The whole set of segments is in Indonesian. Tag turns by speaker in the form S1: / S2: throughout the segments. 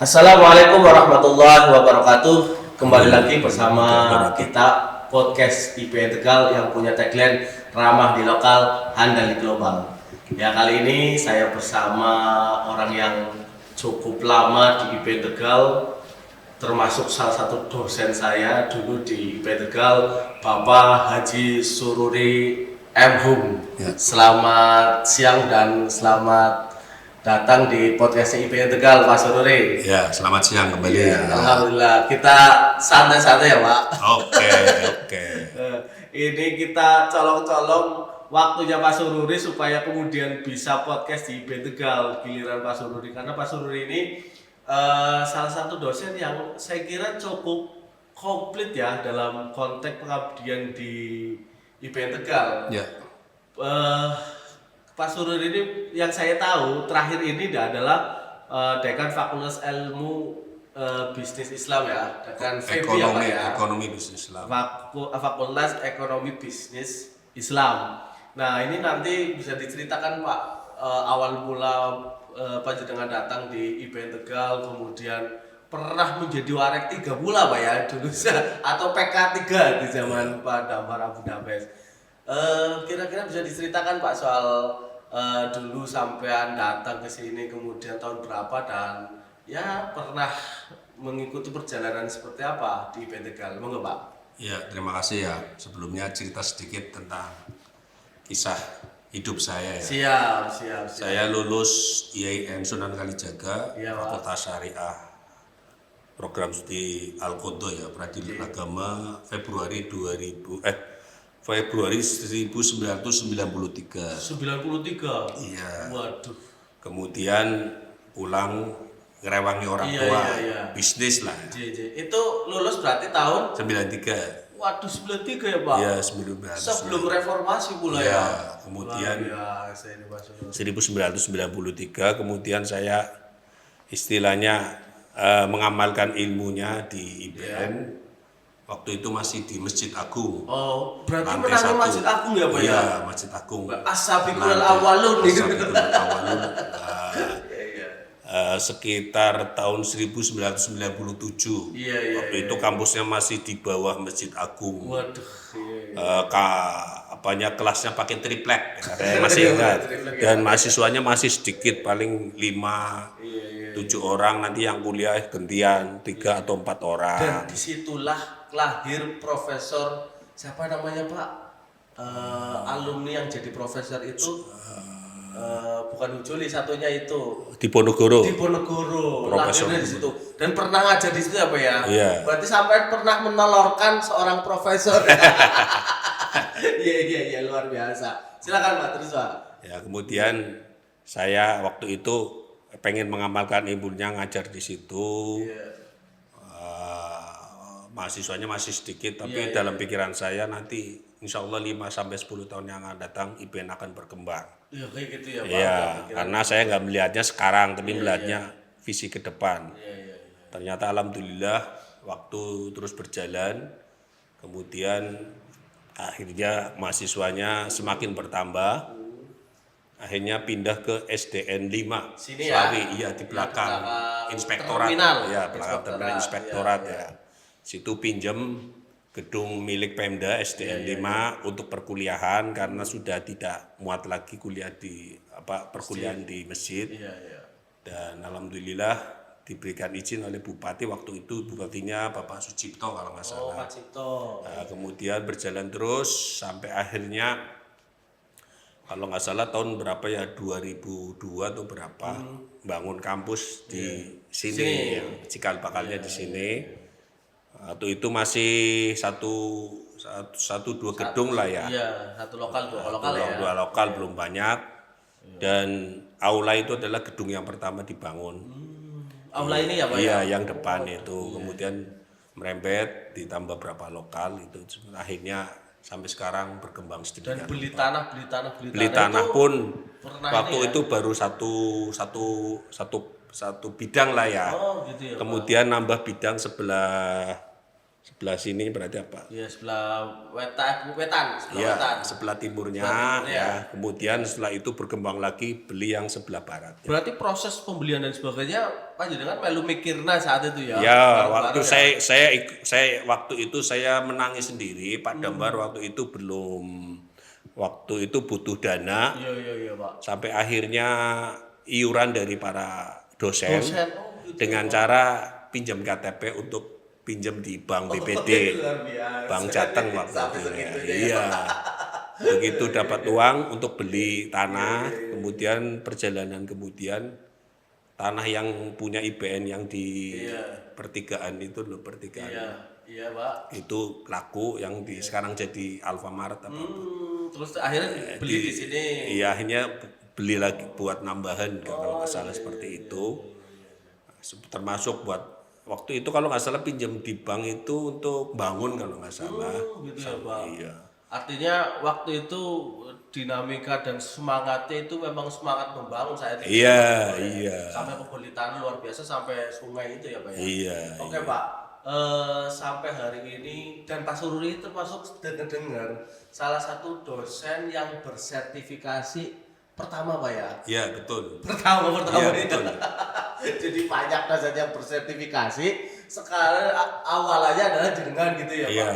S1: Assalamualaikum warahmatullahi wabarakatuh. Kembali lagi bersama kita podcast IPN Tegal yang punya tagline ramah di lokal, handal di global. Ya, kali ini saya bersama orang yang cukup lama di IPN Tegal, termasuk salah satu dosen saya dulu di IPN Tegal, Bapak Haji Sururi M. Hum.
S2: Ya.
S1: Selamat siang dan selamat datang di podcast IPN Tegal, Pak Sururi.
S2: Ya, selamat siang kembali.
S1: Ya, alhamdulillah, kita santai-santai ya, Pak.
S2: Oke.
S1: Ini kita colong-colong waktunya Pak Sururi supaya kemudian bisa podcast di IPN Tegal, giliran Pak Sururi. Karena Pak Sururi ini salah satu dosen yang saya kira cukup komplit ya dalam konteks pengabdian di IPN Tegal.
S2: Ya.
S1: Pak Sururi ini yang saya tahu terakhir ini adalah Dekan Fakultas Ilmu Bisnis Islam ya, Dekan FEBI ya.
S2: Ekonomi Bisnis Islam.
S1: Fakultas Ekonomi Bisnis Islam. Nah, ini nanti bisa diceritakan Pak, awal mula panjenengan datang di IPN Tegal, kemudian pernah menjadi warek 3 bulan Pak ya dulu atau PK 3 di zaman Pak Damar Abu Dabes. Kira-kira bisa diceritakan Pak soal dulu sampean datang ke sini kemudian tahun berapa dan ya pernah mengikuti perjalanan seperti apa di IPN Tegal, monggo Pak.
S2: Ya, terima kasih ya. Sebelumnya cerita sedikit tentang kisah hidup saya ya.
S1: Siap.
S2: Saya lulus IAIN Sunan Kalijaga,
S1: Iya, Pak.
S2: Fakultas Syariah, program studi Al-Qodho ya, Peradilan Agama, Februari 1993.
S1: 93.
S2: Iya.
S1: Waduh.
S2: Kemudian pulang ngerewangi orang tua, bisnis lah.
S1: Itu lulus berarti tahun
S2: 93.
S1: waduh 93 ya Pak?
S2: Iya,
S1: Sebelum reformasi pula
S2: ya.
S1: ya.
S2: Kemudian
S1: Saya ini Pak Sururi.
S2: 1993 kemudian saya istilahnya mengamalkan ilmunya di IPN. Waktu itu masih di Masjid Agung.
S1: Oh, berarti
S2: Lantai
S1: menangnya
S2: 1.
S1: Masjid Agung ya Pak ya?
S2: Iya, Masjid Agung.
S1: As-sabiqul awwalun nih.
S2: As-sabiqul awwalun. Sekitar tahun 1997.
S1: Iya.
S2: Waktu itu kampusnya masih di bawah Masjid Agung.
S1: Waduh.
S2: Kelasnya pakai triplek, saya masih ingat. Dan mahasiswanya masih sedikit, paling 5-7 orang, nanti yang kuliah gantian 3 atau 4 orang.
S1: Dan disitulah lahir Profesor siapa namanya Pak? Alumni yang jadi profesor itu bukan Ujuli, satunya itu
S2: Diponegoro.
S1: lahirnya di situ dan pernah ngajar di situ ya Pak ya?
S2: Iya.
S1: Berarti sampai pernah menolorkan seorang profesor. Iya luar biasa. Silakan Pak, terus Pak.
S2: Ya, kemudian saya waktu itu pengen mengamalkan ilmunya ngajar di situ.
S1: Iya.
S2: Mahasiswanya masih sedikit, tapi dalam pikiran saya nanti insya Allah 5-10 tahun yang akan datang IPN akan berkembang.
S1: Iya kayak gitu ya Pak.
S2: Iya, karena saya nggak melihatnya sekarang, tapi melihatnya visi ke depan.
S1: Iya.
S2: Ternyata alhamdulillah waktu terus berjalan, kemudian akhirnya mahasiswanya semakin bertambah. Akhirnya pindah ke SDN 5
S1: Sini
S2: Slawi,
S1: ya?
S2: iya di belakang inspektorat.
S1: Terminal.
S2: Ya, belakang terminal inspektorat ya. Situ pinjem gedung milik Pemda SDN 5 untuk perkuliahan karena sudah tidak muat lagi kuliah di perkuliahan di masjid.
S1: Iya.
S2: Dan alhamdulillah diberikan izin oleh bupati, waktu itu bupatinya Bapak Sucipto kalau nggak salah.
S1: Pak Cipto.
S2: Nah, kemudian berjalan terus sampai akhirnya kalau nggak salah tahun berapa ya, 2002 atau berapa, bangun kampus di sini. Cikal bakalnya di sini. Waktu itu masih dua gedung lah ya.
S1: Iya, satu lokal, dua lokal ya.
S2: Dua lokal belum banyak. Dan aula itu adalah gedung yang pertama dibangun.
S1: Aula ini ya Pak
S2: Iya,
S1: ya?
S2: yang depan itu. Kemudian merembet ditambah berapa lokal itu. Akhirnya sampai sekarang berkembang
S1: Dan
S2: sedemikian.
S1: beli tanah
S2: Beli tanah
S1: itu
S2: pun
S1: pernah
S2: waktu
S1: ini ya?
S2: itu baru satu bidang lah ya.
S1: Oh gitu ya.
S2: Kemudian nambah bidang sebelah Sebelah sini berarti apa?
S1: Ya sebelah wetan, sebelah
S2: Ya,
S1: wetan.
S2: sebelah timurnya
S1: Sebelah timur,
S2: ya. Kemudian setelah itu berkembang lagi beli yang sebelah barat.
S1: Berarti proses pembelian dan sebagainya panjenengan melu mikirna saat itu ya.
S2: Ya,
S1: Bareng-bareng
S2: waktu
S1: ya?
S2: saya waktu itu saya menangis sendiri. Pak Dambar waktu itu butuh dana
S1: Iya Pak.
S2: sampai akhirnya iuran dari para dosen,
S1: Dosen, oh gitu.
S2: dengan cara pinjam KTP untuk pinjam di Bank BPD,
S1: Luar biasa.
S2: Bank Jateng waktu
S1: Sampai
S2: itu ya.
S1: segitunya ya.
S2: Iya. Begitu dapat uang untuk beli tanah, kemudian perjalanan kemudian tanah yang punya IBN yang di pertigaan itu loh, pertigaan.
S1: Iya Pak.
S2: Itu laku yang sekarang jadi Alfamart apa.
S1: Terus akhirnya beli di sini.
S2: Iya, akhirnya beli lagi buat nambahan kalau nggak salah seperti itu. Termasuk buat waktu itu kalau nggak salah pinjam di bank itu untuk bangun kalau nggak salah.
S1: Gitu ya Pak.
S2: Iya.
S1: Artinya waktu itu dinamika dan semangatnya itu memang semangat membangun saya itu.
S2: Iya, iya.
S1: Sampai pembeli tanah luar biasa sampai sungai itu ya Pak ya.
S2: Iya.
S1: Oke Pak, sampai hari ini dan Pak Sururi termasuk dengar salah satu dosen yang bersertifikasi pertama Pak ya.
S2: Iya, betul.
S1: Pertama
S2: Iya,
S1: itu.
S2: betul.
S1: Jadi banyak dosen yang bersertifikasi. Sekarang awalnya adalah jenengan gitu ya Pak.
S2: Iya.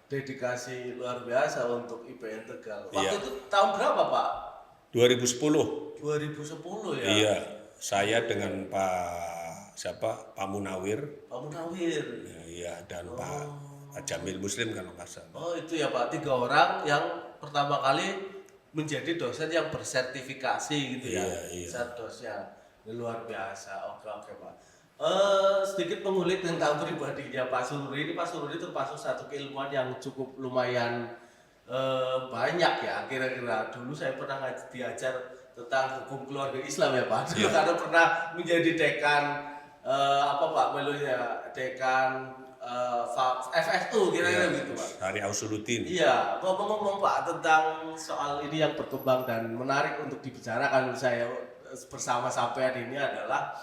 S1: Dedikasi luar biasa untuk IPN Tegal. Waktu
S2: Iya.
S1: itu tahun berapa Pak?
S2: 2010.
S1: 2010 ya.
S2: Iya. Saya dengan Pak Munawir,
S1: Pak Munawir.
S2: iya, dan Pak Jamil Muslim kalau nggak salah.
S1: Oh itu ya Pak, 3 orang yang pertama kali menjadi dosen yang bersertifikasi gitu ya.
S2: Iya.
S1: Serdosnya luar biasa. Oke Pak. Sedikit mengulik tentang pribadinya Pak Sururi. Ini Pak Sururi termasuk satu keilmuan yang cukup lumayan banyak ya. Kira-kira dulu saya pernah diajar tentang hukum keluarga Islam ya Pak. Dulu karena pernah menjadi dekan apa Pak melunya dekan FFU kira-kira gitu Pak.
S2: Hari Ausuluddin.
S1: Iya, ngomong-ngomong Pak tentang soal ini yang berkembang dan menarik untuk dibicarakan saya bersama sampean ini adalah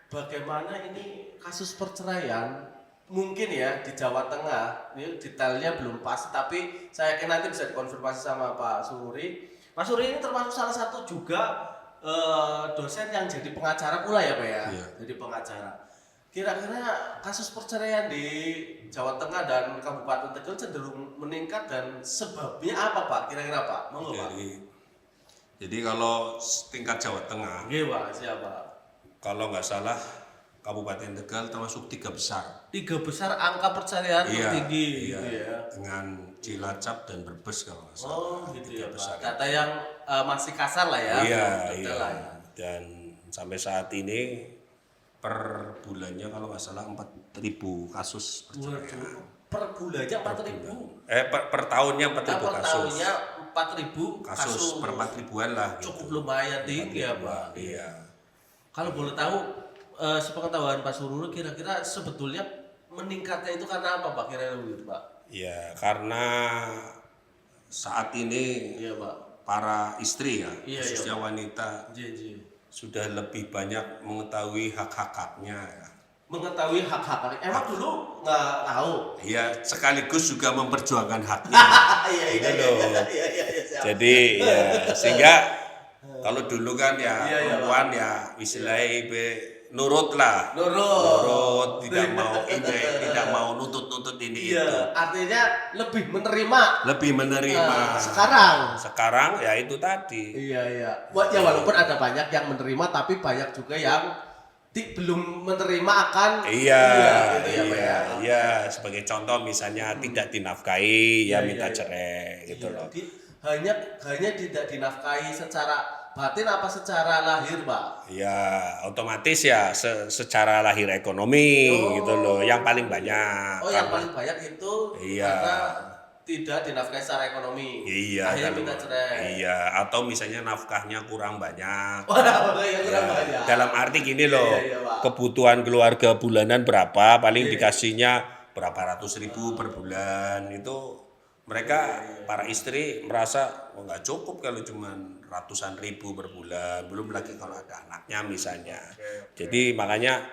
S1: bagaimana ini kasus perceraian mungkin ya di Jawa Tengah. Ini detailnya belum pasti tapi saya yakin nanti bisa dikonfirmasi sama Pak Sururi. Pak Sururi ini termasuk salah satu juga dosen yang jadi pengacara pula ya Pak ya.
S2: Iya.
S1: Jadi pengacara. Kira-kira kasus perceraian di Jawa Tengah dan Kabupaten Tegal cenderung meningkat dan sebabnya apa Pak? Kira-kira Pak? Monggo Pak.
S2: Jadi kalau tingkat Jawa Tengah,
S1: Nggih Pak, siapa?
S2: kalau nggak salah Kabupaten Tegal termasuk 3 besar.
S1: 3 besar angka perceraian tertinggi
S2: iya.
S1: gitu ya.
S2: Dengan Cilacap dan Brebes kalau nggak salah.
S1: Oh gitu ya
S2: besar.
S1: Pak. Data yang masih kasar lah ya.
S2: Iya,
S1: belum detail
S2: iya.
S1: lah ya.
S2: Dan sampai saat ini per bulannya kalau nggak salah 4.000 kasus perceraian.
S1: Waduh, per bulannya 4.000.
S2: Per tahunnya 4.000
S1: Per
S2: kasus.
S1: tahunnya 4.000 kasus.
S2: Per 4.000-an lah.
S1: Cukup lumayan tinggi ya Pak.
S2: Iya.
S1: Kalau boleh tahu sepengetahuan Pak Sururi kira-kira sebetulnya meningkatnya itu karena apa Pak? Kira-kira begitu Pak?
S2: Ya, karena saat ini
S1: Iya Pak.
S2: para istri ya,
S1: Iya,
S2: khususnya wanita
S1: Ji.
S2: sudah lebih banyak mengetahui hak-haknya ya.
S1: Mengetahui hak-hak. Emang dulu nggak tahu.
S2: Ya, sekaligus juga memperjuangkan haknya.
S1: Iya. Siap.
S2: Jadi ya sehingga kalau dulu kan ya
S1: Iya,
S2: perempuan ya istilahnya nurut lah. Nurut, tidak mau ini, tidak mau nuntut ini
S1: Iya,
S2: itu.
S1: artinya lebih menerima.
S2: Lebih menerima.
S1: Sekarang
S2: ya itu tadi.
S1: Iya. Ya walaupun ada banyak yang menerima tapi banyak juga yang belum menerima akan
S2: Iya,
S1: gitu ya, Pak ya.
S2: iya. Sebagai contoh misalnya tidak dinafkahi, ya minta cerai gitu loh.
S1: Hanya tidak dinafkahi secara batin apa secara lahir, Pak?
S2: Ya, otomatis ya secara lahir ekonomi gitu loh, yang paling banyak.
S1: Oh, yang paling banyak itu
S2: Iya.
S1: karena tidak dinafkahi secara ekonomi.
S2: Iya,
S1: Akhirnya
S2: kalau-
S1: minta cerai.
S2: Iya, atau misalnya nafkahnya kurang banyak.
S1: Yang kurang
S2: Ya,
S1: banyak.
S2: dalam arti gini loh,
S1: Iya, Pak.
S2: kebutuhan keluarga bulanan berapa, paling dikasihnya berapa ratus ribu per bulan itu Mereka para istri merasa oh, nggak cukup kalau cuma ratusan ribu per bulan, belum lagi kalau ada anaknya misalnya. Jadi makanya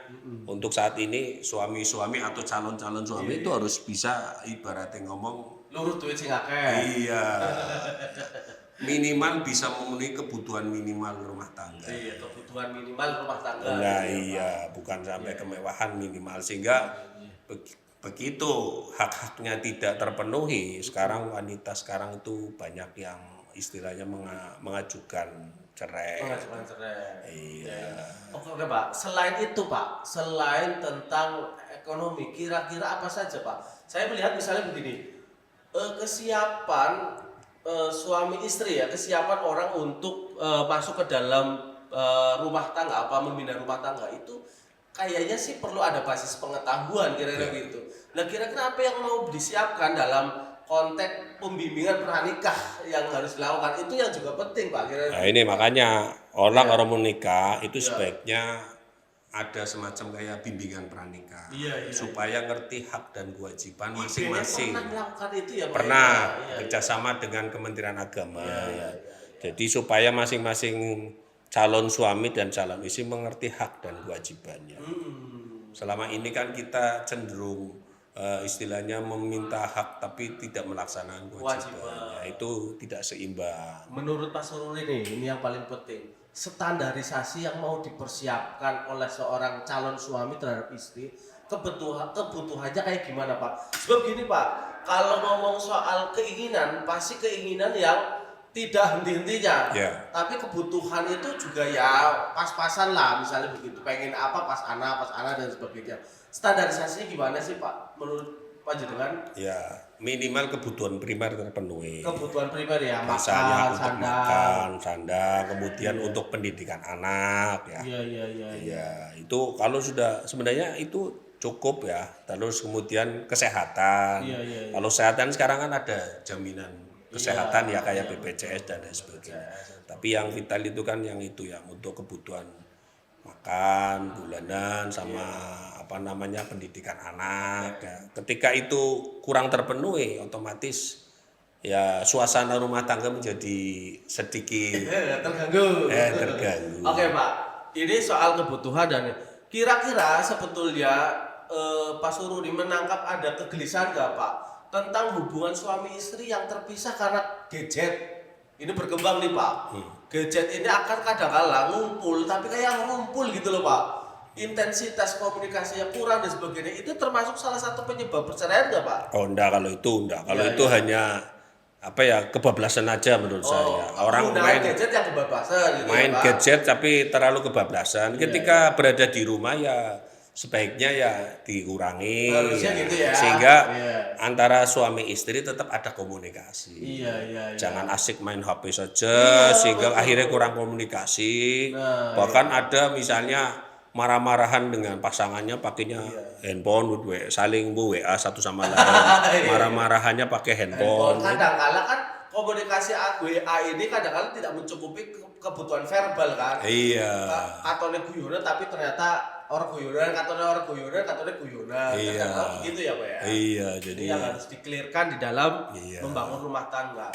S2: untuk saat ini suami-suami atau calon-calon suami itu harus bisa ibaratnya ngomong
S1: Lurus duit sing akeh.
S2: iya minimal bisa memenuhi kebutuhan minimal rumah tangga.
S1: Iya, kebutuhan minimal rumah tangga.
S2: Nah iya, bukan sampai kemewahan minimal sehingga begitu hak-haknya tidak terpenuhi. Sekarang wanita sekarang itu banyak yang istilahnya mengajukan cerai.
S1: Pengajuan cerai.
S2: Iya.
S1: Oke Pak, selain itu Pak, selain tentang ekonomi, kira-kira apa saja Pak? Saya melihat misalnya begini, kesiapan suami istri ya, kesiapan orang untuk masuk ke dalam rumah tangga, apa membina rumah tangga itu kayaknya sih perlu ada basis pengetahuan kira-kira gitu. Nah kira-kira apa yang mau disiapkan dalam konteks pembimbingan pranikah yang harus dilakukan itu yang juga penting Pak kira-kira.
S2: Nah ini makanya orang menikah itu sebaiknya ada semacam kayak bimbingan pranikah supaya ngerti hak dan kewajiban masing-masing.
S1: Pernah melakukan itu ya Pak?
S2: Pernah kerjasama dengan Kementerian Agama. Jadi supaya masing-masing calon suami dan calon istri mengerti hak dan kewajibannya. Selama ini kan kita cenderung istilahnya meminta hak tapi tidak melaksanakan kewajibannya. Itu tidak seimbang.
S1: Menurut Pak Surur ini yang paling penting, standarisasi yang mau dipersiapkan oleh seorang calon suami terhadap istri, kebutuhannya kayak gimana Pak? Sebab gini Pak, kalau ngomong soal keinginan, pasti keinginan yang tidak henti-hentinya. Tapi kebutuhan itu juga ya pas-pasan lah, misalnya begitu, pengen apa pas anak dan sebagainya. Standarisasinya gimana sih Pak menurut Pak Jenengan?
S2: Ya, minimal kebutuhan primer terpenuhi.
S1: Kebutuhan primer ya,
S2: Misalnya
S1: makan,
S2: untuk makan, sandang, kemudian untuk pendidikan anak ya. Iya, itu kalau sudah sebenarnya itu cukup ya. Terus kemudian kesehatan. Kalau kesehatan sekarang kan ada jaminan kesehatan ya kayak BPJS dan lain sebagainya. Tapi yang vital itu kan yang itu ya untuk kebutuhan makan bulanan sama apa namanya pendidikan anak ya. Ketika itu kurang terpenuhi otomatis ya suasana rumah tangga menjadi sedikit
S1: terganggu. Oke Pak, ini soal kebutuhan dan kira-kira sebetulnya Pak Sururi menangkap ada kegelisahan nggak Pak tentang hubungan suami istri yang terpisah karena gadget. Ini berkembang nih Pak. Gadget ini akan kadang-kala ngumpul, tapi kayak ngumpul gitu loh Pak. Intensitas komunikasinya kurang dan sebagainya. Itu termasuk salah satu penyebab perceraian nggak Pak?
S2: Oh enggak kalau itu enggak. Kalau itu hanya apa ya kebablasan aja menurut saya. Orang main
S1: gadget yang kebablasan gitu
S2: main
S1: ya, Pak.
S2: gadget tapi terlalu kebablasan. Ketika berada di rumah ya sebaiknya ya dikurangi
S1: harusnya
S2: ya.
S1: gitu ya.
S2: Sehingga antara suami istri tetap ada komunikasi.
S1: Iya.
S2: Jangan asik main HP saja sehingga akhirnya kurang komunikasi. Bahkan ada misalnya marah-marahan dengan pasangannya pakainya handphone, saling WA satu sama lain. Marah-marahannya pakai handphone.
S1: Kadang-kala kan komunikasi WA ini kadang-kala tidak mencukupi kebutuhan verbal kan.
S2: Iya.
S1: Katone guyonan tapi ternyata orang guyonan, katone guyonan. Gitu ya Pak ya.
S2: Iya, jadi
S1: yang harus dikelirkan di dalam membangun rumah tangga.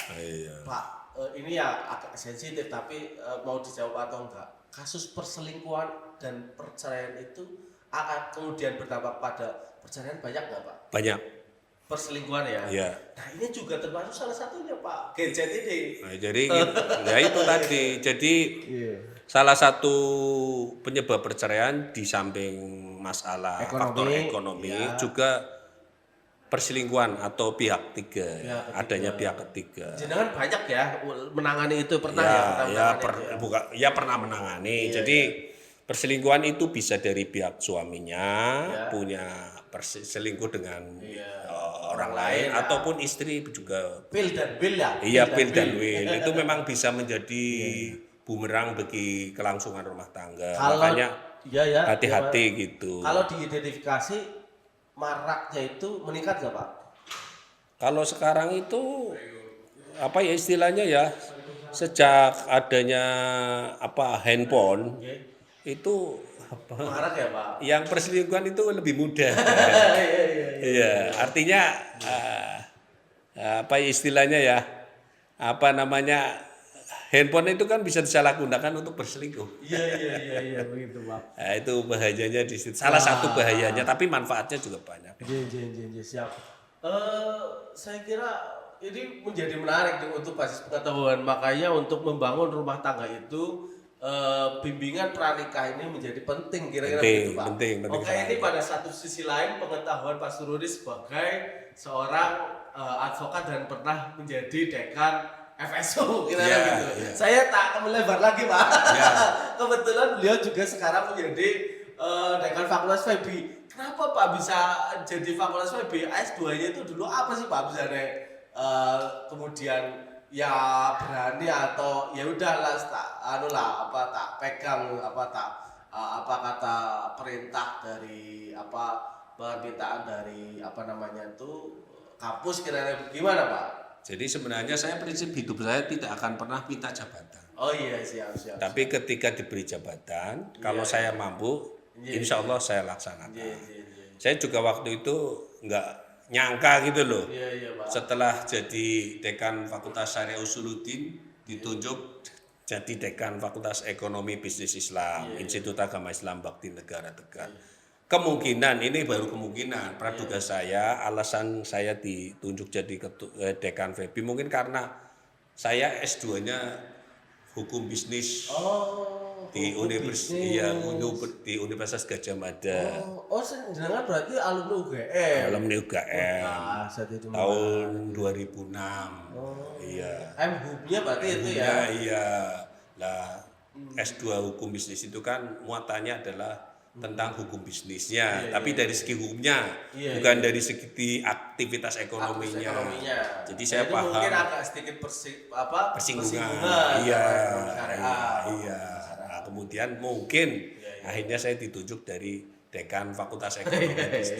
S1: Pak, ini ya agak sensitif tapi mau dijawab atau enggak? Kasus perselingkuhan dan perceraian itu akan kemudian berdampak pada perceraian banyak nggak Pak?
S2: Banyak.
S1: Perselingkuhan ya.
S2: Iya.
S1: Nah ini juga termasuk salah satunya Pak, gadget ini.
S2: Nah, jadi ya itu tadi. Jadi salah satu penyebab perceraian di samping masalah faktor ekonomi juga perselingkuhan atau pihak ketiga, adanya pihak ketiga.
S1: Jenengan banyak ya menangani itu pernah
S2: pernah menangani. Jadi perselingkuhan itu bisa dari pihak suaminya punya selingkuh dengan orang lain ataupun istri juga.
S1: Pil dan will ya.
S2: Iya, pil dan will itu memang bisa menjadi bumerang bagi kelangsungan rumah tangga. Makanya hati-hati gitu.
S1: Kalau diidentifikasi maraknya itu meningkat nggak Pak?
S2: Kalau sekarang itu apa ya istilahnya ya sejak adanya handphone itu
S1: marak ya Pak?
S2: Yang perselingkuhan itu lebih mudah. Iya, artinya apa istilahnya ya, apa namanya, handphone itu kan bisa disalahgunakan untuk berselingkuh.
S1: Iya begitu Pak.
S2: Nah, itu bahayanya di situ. Salah satu bahayanya, tapi manfaatnya juga banyak.
S1: Iya, siap. Saya kira ini menjadi menarik nih untuk basis pengetahuan. Makanya untuk membangun rumah tangga itu bimbingan pranikah ini menjadi penting kira-kira begitu Pak.
S2: Penting
S1: Oke,
S2: sekali.
S1: ini pada satu sisi lain pengetahuan Pak Sururi sebagai seorang advokat dan pernah menjadi dekan FSU kira-kira
S2: Iya,
S1: gitu.
S2: iya.
S1: Saya tak melebar lagi Pak.
S2: Iya.
S1: Kebetulan beliau juga sekarang menjadi dekan Fakultas FEB. Kenapa Pak bisa jadi Fakultas FEB? S2-nya itu dulu apa sih Pak? Bisa kemudian ya berani atau ya udahlah tak tak pegang apa kata perintah dari permintaan dari itu kampus kira-kira gimana Pak?
S2: Jadi sebenarnya saya prinsip hidup saya tidak akan pernah minta jabatan.
S1: Oh iya siap.
S2: Tapi ketika diberi jabatan, kalau saya mampu, insya Allah saya laksanakan.
S1: Iya.
S2: Saya juga waktu itu nggak nyangka gitu loh.
S1: Iya Pak.
S2: Setelah jadi dekan Fakultas Syariah Usuluddin, ditunjuk jadi dekan Fakultas Ekonomi Bisnis Islam, Institut Agama Islam Bakti Negara Tegal. Kemungkinan, ini baru kemungkinan, praduga saya, alasan saya ditunjuk jadi dekan FEB mungkin karena saya S2-nya hukum bisnis di di Universitas Gadjah Mada.
S1: Jenengan berarti alumni UGM.
S2: Alumni UGM
S1: Saat itu
S2: tahun 2006. Iya.
S1: MHUB-nya berarti itu ya.
S2: Iya. Lah S2 hukum bisnis itu kan muatannya adalah tentang hukum bisnisnya, tapi dari segi hukumnya, bukan dari segi aktivitas ekonominya. Jadi saya paham.
S1: Mungkin agak sedikit
S2: persinggungan. Iya. Nah, kemudian mungkin akhirnya saya ditunjuk dari dekan Fakultas Ekonomi Bisnis.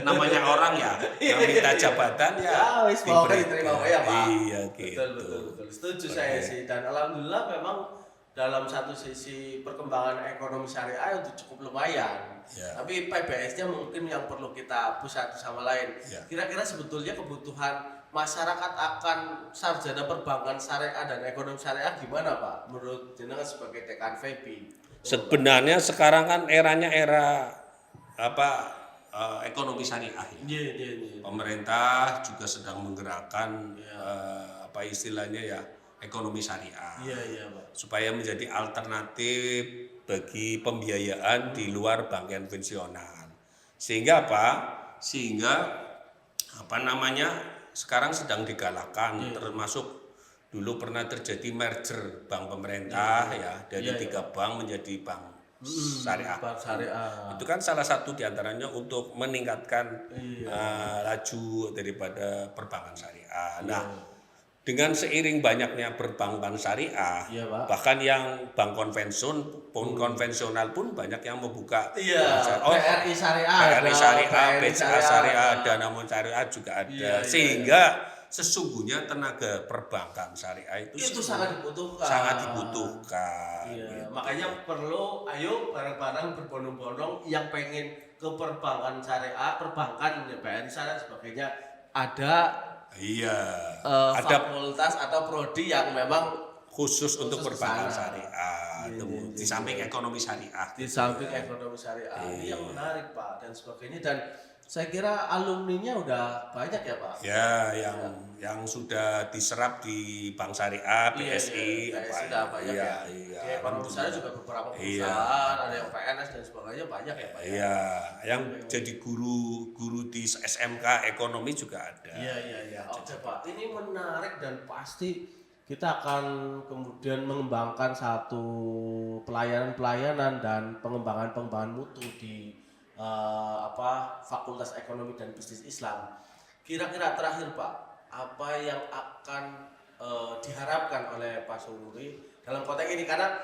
S2: Namanya orang ya, yang minta jabatan ya.
S1: Terima ya Pak.
S2: Iya gitu.
S1: Betul. Setuju saya sih, dan alhamdulillah memang dalam satu sisi perkembangan ekonomi syariah itu cukup lumayan. Tapi PBS-nya mungkin yang perlu kita push satu sama lain. Kira-kira sebetulnya kebutuhan masyarakat akan sarjana perbankan syariah dan ekonomi syariah gimana Pak? Menurut jenengan sebagai dekan FEB?
S2: Sebenarnya sekarang kan eranya era ekonomi syariah.
S1: Iya.
S2: Pemerintah juga sedang menggerakkan istilahnya ya, ekonomi syariah.
S1: Iya Pak.
S2: Supaya menjadi alternatif bagi pembiayaan di luar bank konvensional. Sehingga sekarang sedang digalakkan, termasuk dulu pernah terjadi merger bank pemerintah dari 3 bank menjadi bank syariah.
S1: Bank syariah.
S2: Itu kan salah satu diantaranya untuk meningkatkan laju daripada perbankan syariah. Nah, dengan seiring banyaknya perbankan syariah, bahkan yang bank konvensional pun banyak yang membuka.
S1: BRI Syariah,
S2: BCA Syariah, Dana Syariah juga ada. Sehingga sesungguhnya tenaga perbankan syariah itu
S1: sangat dibutuhkan.
S2: Gitu.
S1: Makanya perlu bareng-bareng berbondong-bondong yang pengen ke perbankan syariah, perbankan BRI Syariah sebagainya ada. Fakultas atau prodi yang memang
S2: khusus untuk perbankan syariah, di samping ekonomi syariah.
S1: Di samping ekonomi syariah, ini yang menarik Pak dan sebagainya, dan saya kira alumninya udah banyak ya Pak.
S2: Yang sudah diserap di Bank Syariah, BSI,
S1: sudah banyak ya. Ekonomi syariah juga beberapa perusahaan, ada yang PNS dan sebagainya banyak ya Pak.
S2: Yang jadi guru di SMK ekonomi juga ada.
S1: Iya. Oke Pak, ini menarik dan pasti kita akan kemudian mengembangkan satu pelayanan dan pengembangan mutu di Fakultas Ekonomi dan Bisnis Islam. Kira-kira terakhir Pak, apa yang akan diharapkan oleh Pak Sururi dalam konteks ini, karena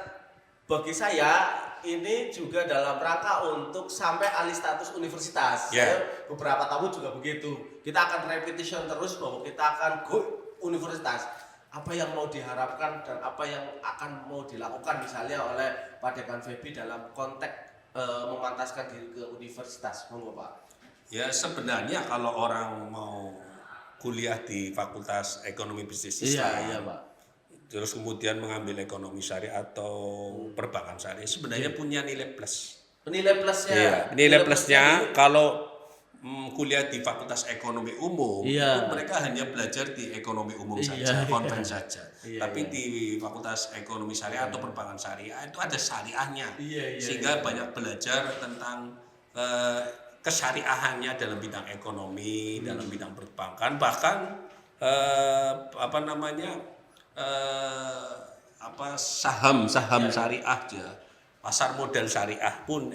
S1: bagi saya ini juga dalam rangka untuk sampai alih status universitas. Beberapa tamu juga begitu. Kita akan repetition terus bahwa kita akan go universitas. Apa yang mau diharapkan dan apa yang akan mau dilakukan misalnya oleh Pak Dekan FEB dalam konteks memantaskan diri ke universitas, monggo Pak.
S2: Ya sebenarnya kalau orang mau kuliah di Fakultas Ekonomi Bisnis
S1: Iya,
S2: Islam.
S1: iya, Pak.
S2: Terus kemudian mengambil ekonomi syariah atau perbankan syariah sebenarnya punya nilai plus.
S1: Nilai plusnya.
S2: Iya, nilai plusnya kalau kuliah di Fakultas Ekonomi Umum
S1: Iya.
S2: itu mereka hanya belajar di ekonomi umum
S1: Iya,
S2: saja,
S1: iya.
S2: konven saja.
S1: Iya,
S2: Tapi di Fakultas Ekonomi Syariah atau Perbankan Syariah itu ada syariahnya,
S1: Iya, iya,
S2: sehingga banyak belajar tentang kesyariahannya dalam bidang ekonomi, dalam bidang perbankan, bahkan saham syariah aja. Pasar modal syariah pun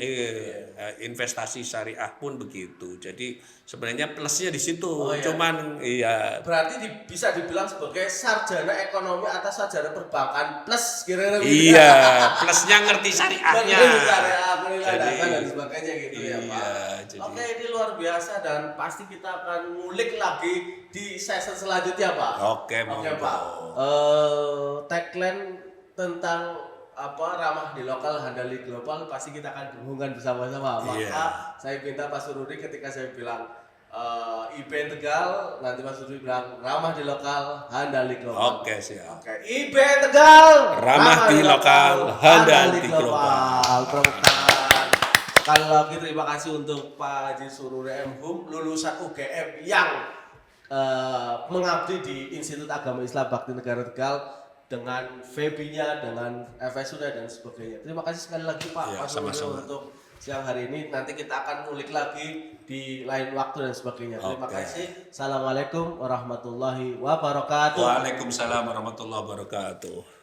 S2: investasi syariah pun begitu. Jadi sebenarnya plusnya di situ.
S1: Iya.
S2: Cuman iya
S1: Berarti bisa dibilang sebagai sarjana ekonomi atau sarjana perbankan plus kira-kira gitu.
S2: iya, plusnya ngerti syariahnya.
S1: Ngerti syariah, nilai
S2: Jadi,
S1: dasar dan sebagainya gitu ya, Pak.
S2: iya, jadi-
S1: Oke, ini luar biasa dan pasti kita akan ngulik lagi di session selanjutnya, Pak.
S2: Oke,
S1: Oke,
S2: monggo.
S1: Pak. Tagline tentang ramah di lokal, handal di global pasti kita akan dengungkan bersama-sama.
S2: Iya.
S1: Maka saya minta Pak Surudi ketika saya bilang IPN Tegal, nanti Pak Surudi bilang ramah di lokal, handal di global.
S2: Oke, siap.
S1: Oke, IPN Tegal,
S2: Ramah di lokal, handal di global.
S1: Tepuk tangan. Sekali lagi terima kasih untuk Pak Haji Sururi M. Hum, lulusan UGM yang mengabdi di Institut Agama Islam Bakti Negara Tegal dengan FEB-nya, dengan FSU-nya dan sebagainya. Terima kasih sekali lagi Pak
S2: Ya,
S1: Pak Sururi
S2: sama-sama.
S1: untuk siang hari ini. Nanti kita akan ngulik lagi di lain waktu dan sebagainya. Terima
S2: Oke.
S1: kasih. Assalamualaikum warahmatullahi wabarakatuh.
S2: Waalaikumsalam warahmatullahi wabarakatuh.